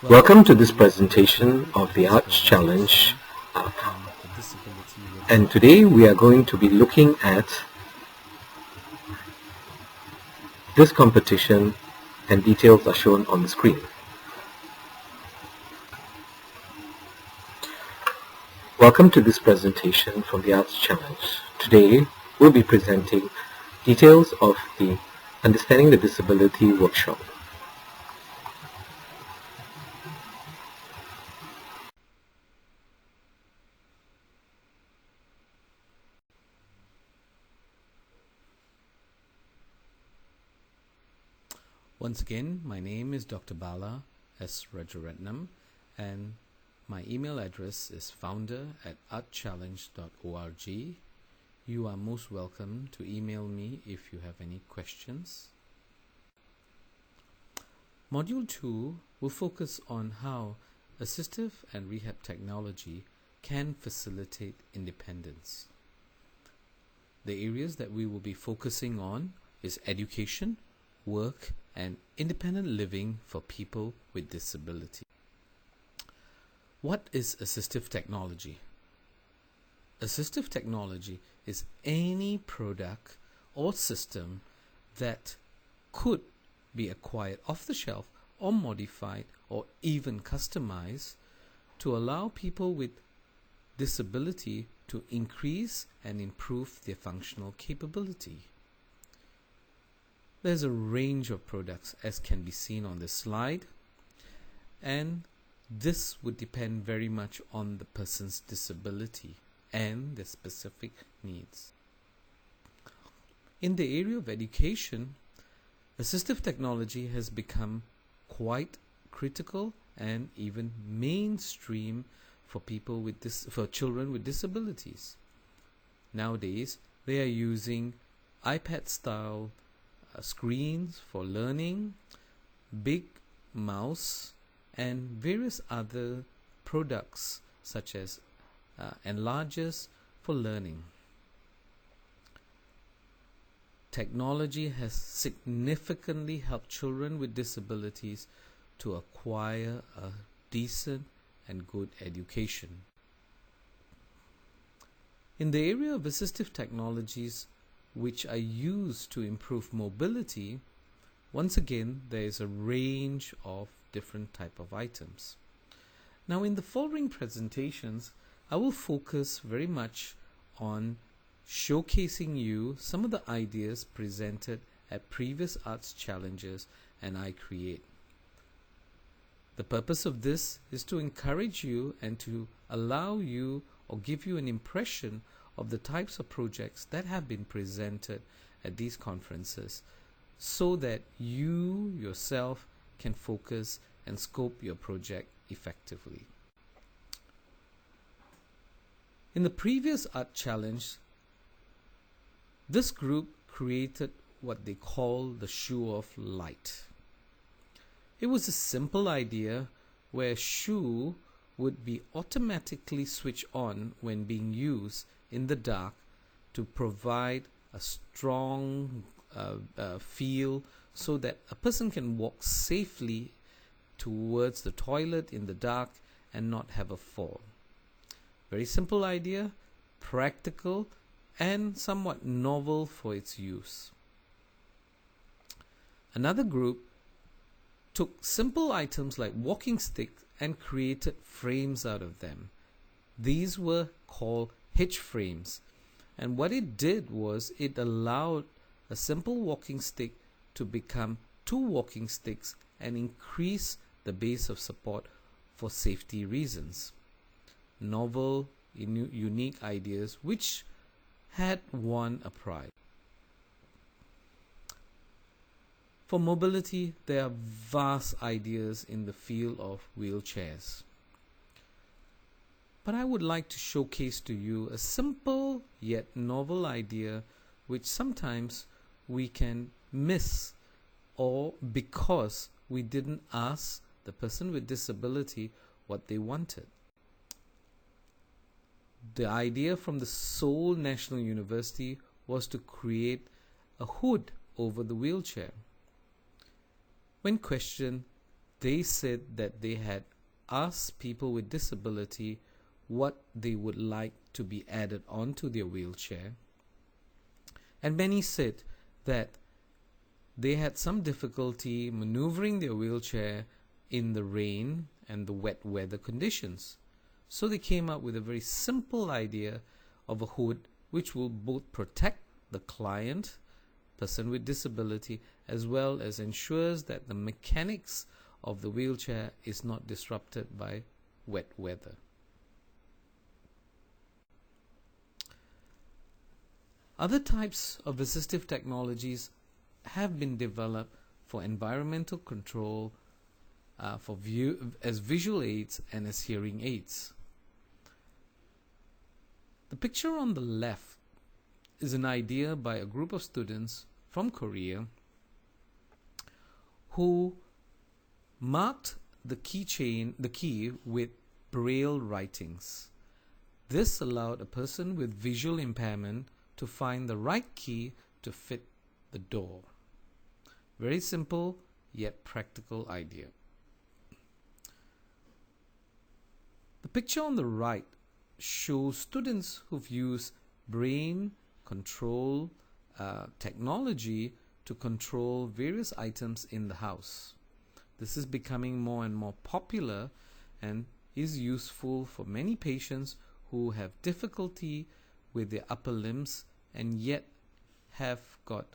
Welcome to this presentation of the Arts Challenge, and today we are going to be looking at this competition, and details are shown on the screen. Welcome to this presentation from the Arts Challenge. Today we'll be presenting details of the Understanding the Disability workshop. Once again, my name is Dr. Bala S. Rajaratnam, and my email address is founder@artchallenge.org. You are most welcome to email me if you have any questions. Module 2 will focus on how assistive and rehab technology can facilitate independence. The areas that we will be focusing on is education, work, and independent living for people with disability. What is assistive technology? Assistive technology is any product or system that could be acquired off the shelf or modified or even customized to allow people with disability to increase and improve their functional capability. There's a range of products as can be seen on this slide, and this would depend very much on the person's disability and their specific needs. In the area of education, assistive technology has become quite critical and even mainstream for children with disabilities. Nowadays, they are using iPad-style screens for learning, big mouse, and various other products such as enlargers for learning. Technology has significantly helped children with disabilities to acquire a decent and good education. In the area of assistive technologies which are used to improve mobility, once again there is a range of different type of items. Now, in the following presentations, I will focus very much on showcasing you some of the ideas presented at previous arts challenges and I Create. The purpose of this is to encourage you and to allow you or give you an impression of the types of projects that have been presented at these conferences, so that you yourself can focus and scope your project effectively. In the previous art challenge, this group created what they call the shoe of light. It was a simple idea where a shoe would be automatically switched on when being used in the dark to provide a strong feel so that a person can walk safely towards the toilet in the dark and not have a fall. Very simple idea, practical, and somewhat novel for its use. Another group took simple items like walking sticks and created frames out of them. These were called hitch frames, and what it did was it allowed a simple walking stick to become 2 walking sticks and increase the base of support for safety reasons. Novel, unique ideas which had won a prize. For mobility, there are vast ideas in the field of wheelchairs. But I would like to showcase to you a simple yet novel idea which sometimes we can miss, or because we didn't ask the person with disability what they wanted. The idea from the Seoul National University was to create a hood over the wheelchair. When questioned, they said that they had asked people with disability what they would like to be added onto their wheelchair. And many said that they had some difficulty maneuvering their wheelchair in the rain and the wet weather conditions. So they came up with a very simple idea of a hood which will both protect the client, person with disability, as well as ensures that the mechanics of the wheelchair is not disrupted by wet weather. Other types of assistive technologies have been developed for environmental control, as visual aids and as hearing aids. The picture on the left is an idea by a group of students from Korea who marked the key with braille writings. This allowed a person with visual impairment to find the right key to fit the door. Very simple yet practical idea. The picture on the right shows students who've used brain control technology to control various items in the house. This is becoming more and more popular and is useful for many patients who have difficulty with their upper limbs and yet have got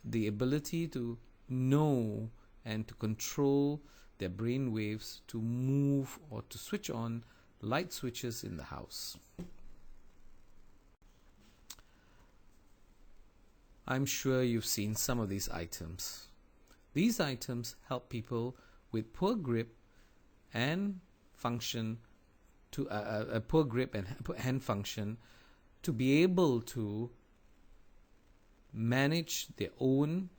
the ability to know and to control their brain waves to move or to switch on light switches in the house. I'm sure you've seen some of these items. These items help people with poor grip and function to a poor grip and hand function to be able to manage their own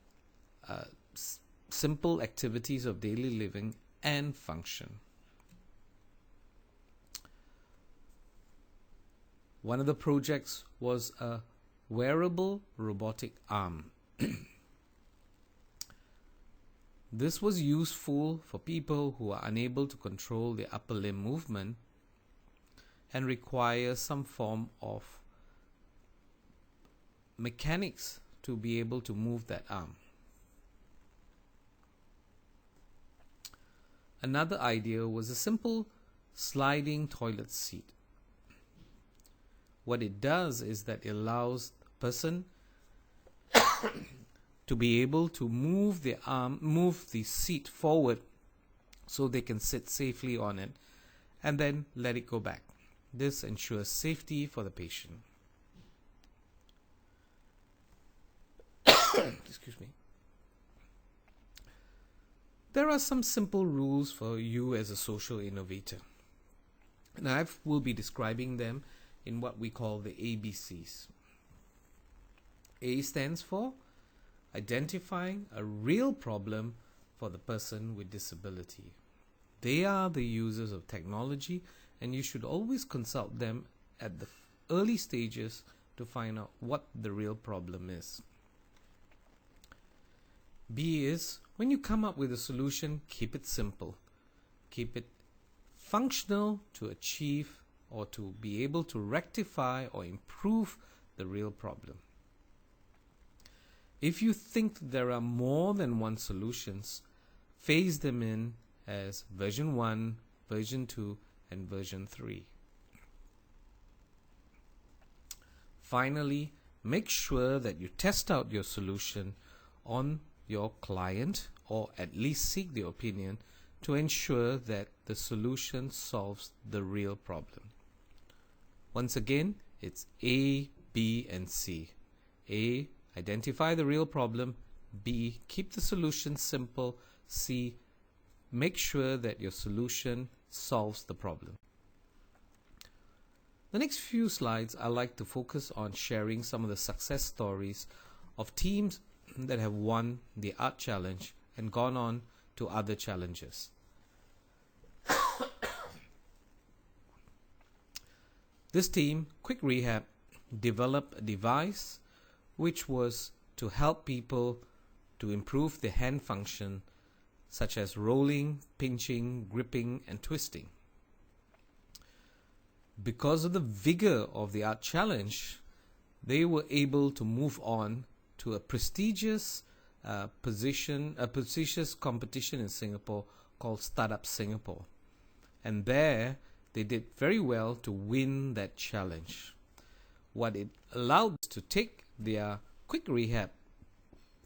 simple activities of daily living and function. One of the projects was a wearable robotic arm. This was useful for people who are unable to control their upper limb movement and require some form of mechanics to be able to move that arm. Another idea was a simple sliding toilet seat. What it does is that it allows the person to be able to move the seat forward so they can sit safely on it and then let it go back. This ensures safety for the patient. Excuse me. There are some simple rules for you as a social innovator, and I will be describing them in what we call the ABCs. A stands for identifying a real problem for the person with disability. They are the users of technology, and you should always consult them at the early stages to find out what the real problem is. B is, when you come up with a solution, keep it simple. Keep it functional to achieve or to be able to rectify or improve the real problem. If you think there are more than one solutions, phase them in as version 1, version 2, and version 3. Finally, make sure that you test out your solution on your client, or at least seek their opinion to ensure that the solution solves the real problem. Once again, it's A, B, and C. A, identify the real problem. B, keep the solution simple. C, make sure that your solution solves the problem. The next few slides, I like to focus on sharing some of the success stories of teams that have won the art challenge and gone on to other challenges. This team, Quick Rehab, developed a device which was to help people to improve their hand function such as rolling, pinching, gripping, and twisting. Because of the vigor of the art challenge, they were able to move on to a prestigious competition in Singapore called Startup Singapore. And there, they did very well to win that challenge. What it allowed to take their quick rehab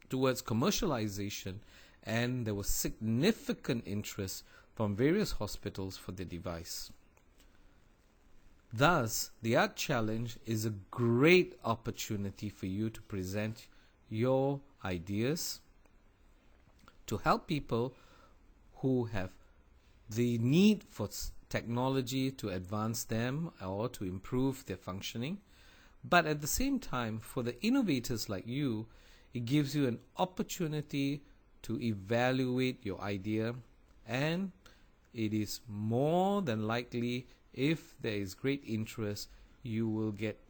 towards commercialization, and there was significant interest from various hospitals for the device. Thus, the Art Challenge is a great opportunity for you to present your ideas to help people who have the need for technology to advance them or to improve their functioning. But at the same time, for the innovators like you, it gives you an opportunity to evaluate your idea, and it is more than likely, if there is great interest, you will get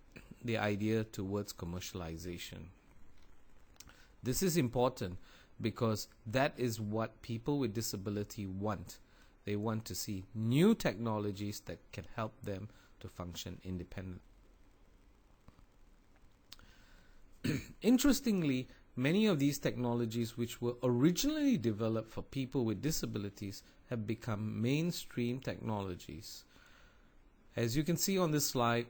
the idea towards commercialization. This is important because that is what people with disability want. They want to see new technologies that can help them to function independently. Interestingly, many of these technologies which were originally developed for people with disabilities have become mainstream technologies. As you can see on this slide,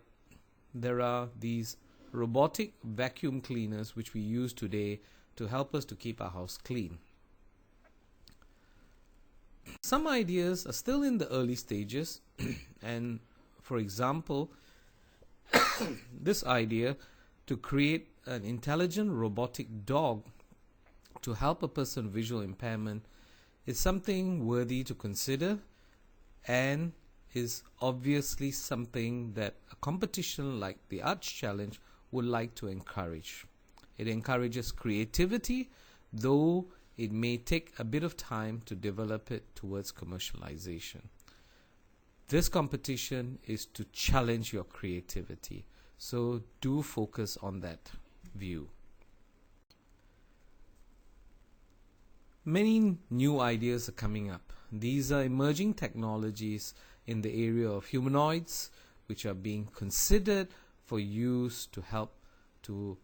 there are these robotic vacuum cleaners which we use today to help us to keep our house clean. Some ideas are still in the early stages and for example, this idea to create an intelligent robotic dog to help a person with visual impairment is something worthy to consider, and is obviously something that a competition like the Arts Challenge would like to encourage. It encourages creativity, though it may take a bit of time to develop it towards commercialization. This competition is to challenge your creativity, so do focus on that view. Many new ideas are coming up. These are emerging technologies in the area of humanoids, which are being considered for use to help to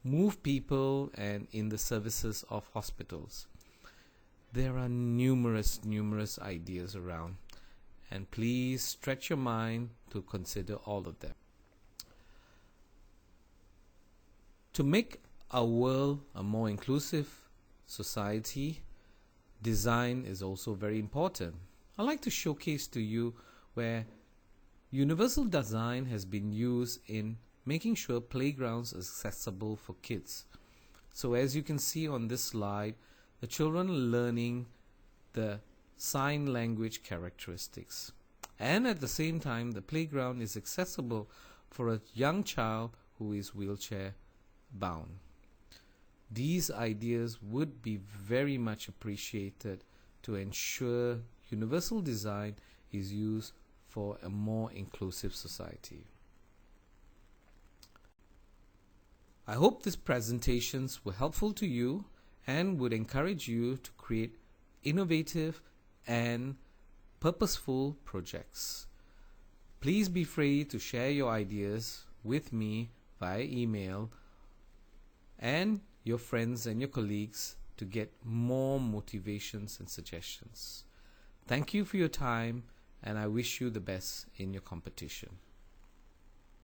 move people and in the services of hospitals. There are numerous ideas around, and please stretch your mind to consider all of them. To make our world a more inclusive society, design is also very important. I'd like to showcase to you where universal design has been used in making sure playgrounds are accessible for kids. So as you can see on this slide, the children are learning the sign language characteristics. And at the same time, the playground is accessible for a young child who is wheelchair bound. These ideas would be very much appreciated to ensure universal design is used for a more inclusive society. I hope these presentations were helpful to you and would encourage you to create innovative and purposeful projects. Please be free to share your ideas with me via email and your friends and your colleagues to get more motivations and suggestions. Thank you for your time, and I wish you the best in your competition.